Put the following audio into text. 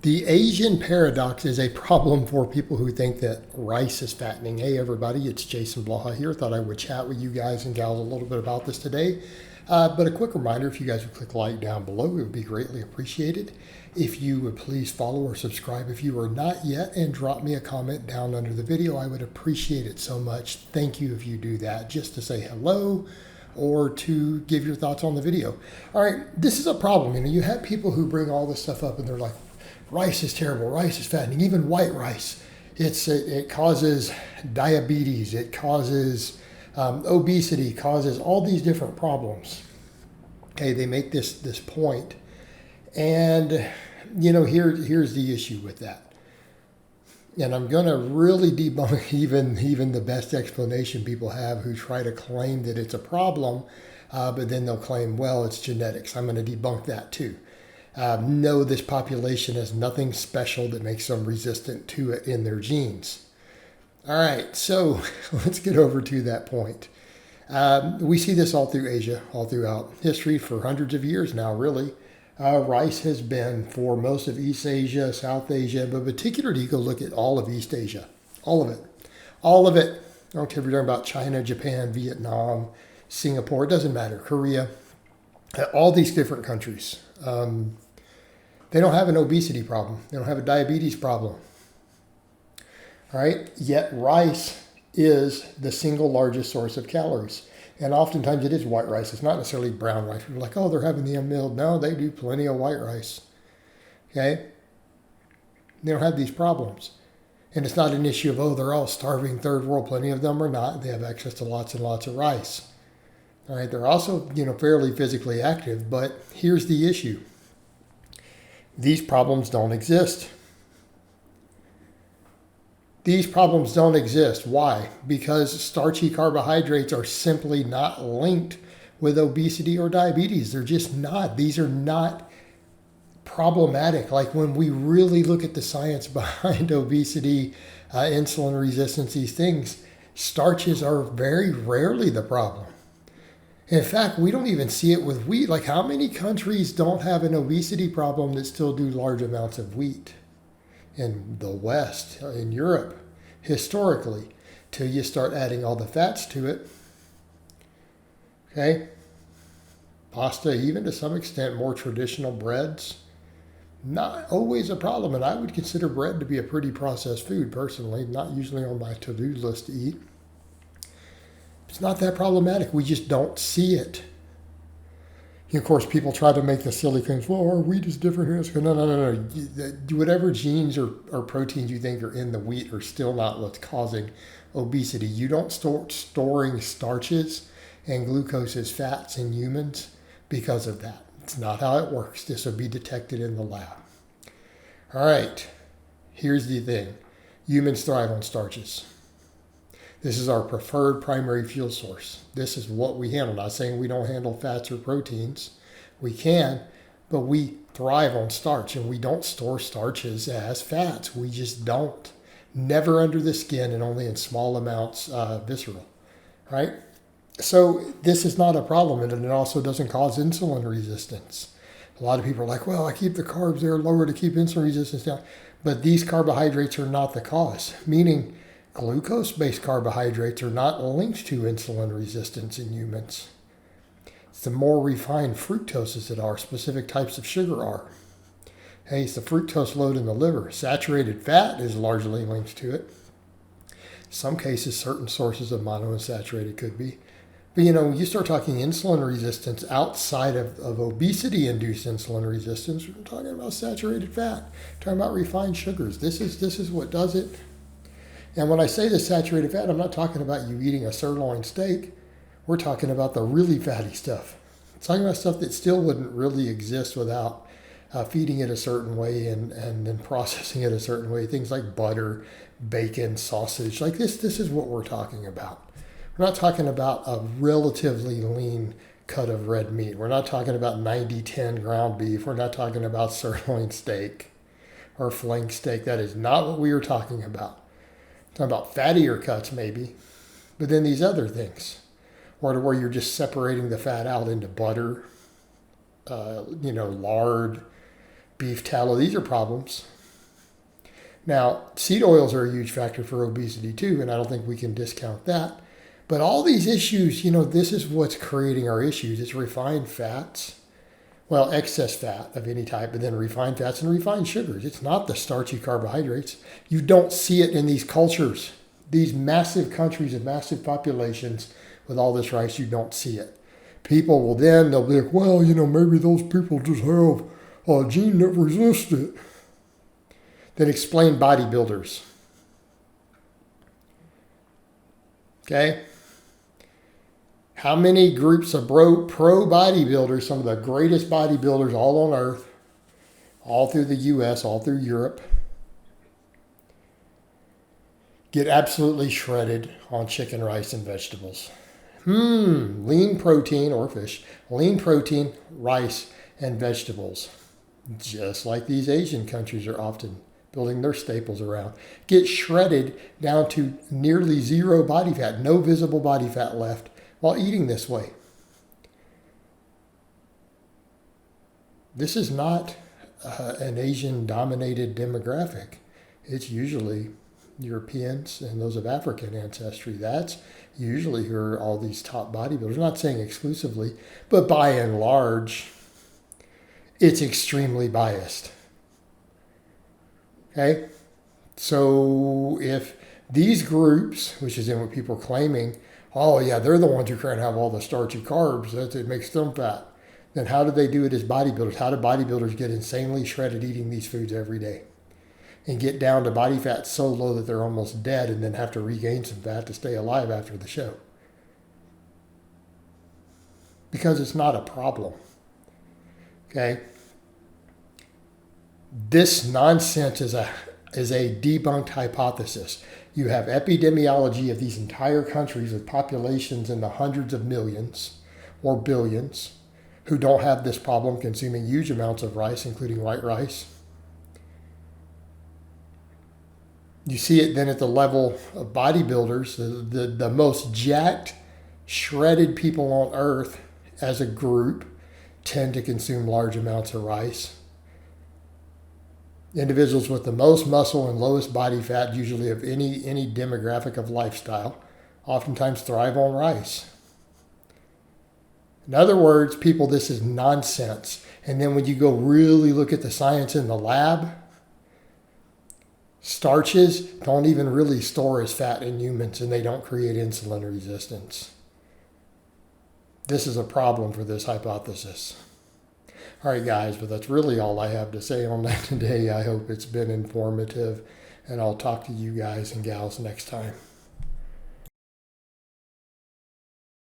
The Asian paradox is a problem for people who think that rice is fattening. Hey everybody, it's Jason Blaha here. Thought I would chat with you guys and gals a little bit about this today. But a quick reminder, if you guys would click like down below, it would be greatly appreciated. If you would please follow or subscribe if you are not yet, and drop me a comment down under the video. I would appreciate it so much. Thank you if you do that, just to say hello or to give your thoughts on the video. All right, this is a problem. You have people who bring all this stuff up and they're like, rice is terrible, rice is fattening, even white rice. It causes diabetes, it causes obesity, causes all these different problems. Okay, they make this point. And, here's the issue with that. And I'm going to really debunk even the best explanation people have who try to claim that it's a problem, but then they'll claim, well, it's genetics. I'm going to debunk that too. No, this population has nothing special that makes them resistant to it in their genes. All right, so let's get over to that point. We see this all through Asia, all throughout history for hundreds of years now, really. Rice has been for most of East Asia, South Asia, but particularly you go look at all of East Asia, all of it. All of it. I don't care if you're talking about China, Japan, Vietnam, Singapore, it doesn't matter, Korea, all these different countries. They don't have an obesity problem. They don't have a diabetes problem. All right. Yet rice is the single largest source of calories. And oftentimes it is white rice. It's not necessarily brown rice. People are like, oh, they're having the unmilled. No, they do plenty of white rice. Okay. They don't have these problems. And it's not an issue of, oh, they're all starving third world. Plenty of them are not. They have access to lots and lots of rice. All right. They're also, fairly physically active. But here's the issue. These problems don't exist. These problems don't exist. Why? Because starchy carbohydrates are simply not linked with obesity or diabetes. They're just not. These are not problematic. Like when we really look at the science behind obesity, insulin resistance, these things, starches are very rarely the problem. In fact, we don't even see it with wheat. Like how many countries don't have an obesity problem that still do large amounts of wheat? In the West, in Europe, historically, till you start adding all the fats to it. Okay? Pasta, even to some extent, more traditional breads, not always a problem. And I would consider bread to be a pretty processed food, personally, not usually on my to-do list to eat. It's not that problematic. We just don't see it. Of course, people try to make the silly claims, well, our wheat is different here. No. Whatever genes or proteins you think are in the wheat are still not what's causing obesity. You don't start storing starches and glucose as fats in humans because of that. It's not how it works. This will be detected in the lab. All right, here's the thing. Humans thrive on starches. This is our preferred primary fuel source. This is what we handle. Not saying we don't handle fats or proteins. We can, but we thrive on starch, and we don't store starches as fats. We just don't. Never under the skin and only in small amounts visceral, right? So this is not a problem, and it also doesn't cause insulin resistance. A lot of people are like, well, I keep the carbs there lower to keep insulin resistance down. But these carbohydrates are not the cause, meaning glucose-based carbohydrates are not linked to insulin resistance in humans. It's the more refined fructoses that are, specific types of sugar are. Hey, it's the fructose load in the liver. Saturated fat is largely linked to it. In some cases, certain sources of monounsaturated could be. But you start talking insulin resistance outside of obesity-induced insulin resistance, we're talking about saturated fat, talking about refined sugars. This is what does it. And when I say the saturated fat, I'm not talking about you eating a sirloin steak. We're talking about the really fatty stuff. I'm talking about stuff that still wouldn't really exist without feeding it a certain way and then processing it a certain way. Things like butter, bacon, sausage. Like this is what we're talking about. We're not talking about a relatively lean cut of red meat. We're not talking about 90-10 ground beef. We're not talking about sirloin steak or flank steak. That is not what we are talking about. Talking about fattier cuts maybe, but then these other things, or where you're just separating the fat out into butter, lard, beef tallow. These are problems. Now, seed oils are a huge factor for obesity too, and I don't think we can discount that. But all these issues, this is what's creating our issues. It's refined fats, well, excess fat of any type, but then refined fats and refined sugars. It's not the starchy carbohydrates. You don't see it in these cultures. These massive countries and massive populations with all this rice, you don't see it. People will they'll be like, well, maybe those people just have a gene that resists it. Then explain bodybuilders. Okay? How many groups of pro bodybuilders, some of the greatest bodybuilders all on earth, all through the US, all through Europe, get absolutely shredded on chicken, rice, and vegetables? Lean protein or fish, lean protein, rice, and vegetables. Just like these Asian countries are often building their staples around. Get shredded down to nearly zero body fat, no visible body fat left while eating this way. This is not an Asian-dominated demographic. It's usually Europeans and those of African ancestry. That's usually who are all these top bodybuilders. I'm not saying exclusively, but by and large, it's extremely biased. Okay? So if these groups, which is in what people are claiming, oh yeah, they're the ones who can't have all the starchy carbs, it makes them fat. Then how do they do it as bodybuilders? How do bodybuilders get insanely shredded eating these foods every day? And get down to body fat so low that they're almost dead and then have to regain some fat to stay alive after the show? Because it's not a problem. Okay? This nonsense is a debunked hypothesis. You have epidemiology of these entire countries with populations in the hundreds of millions or billions who don't have this problem, consuming huge amounts of rice, including white rice. You see it then at the level of bodybuilders, the most jacked, shredded people on earth as a group tend to consume large amounts of rice. Individuals with the most muscle and lowest body fat, usually of any demographic of lifestyle, oftentimes thrive on rice. In other words, people, this is nonsense. And then when you go really look at the science in the lab, starches don't even really store as fat in humans, and they don't create insulin resistance. This is a problem for this hypothesis. All right, guys, but that's really all I have to say on that today. I hope it's been informative, and I'll talk to you guys and gals next time.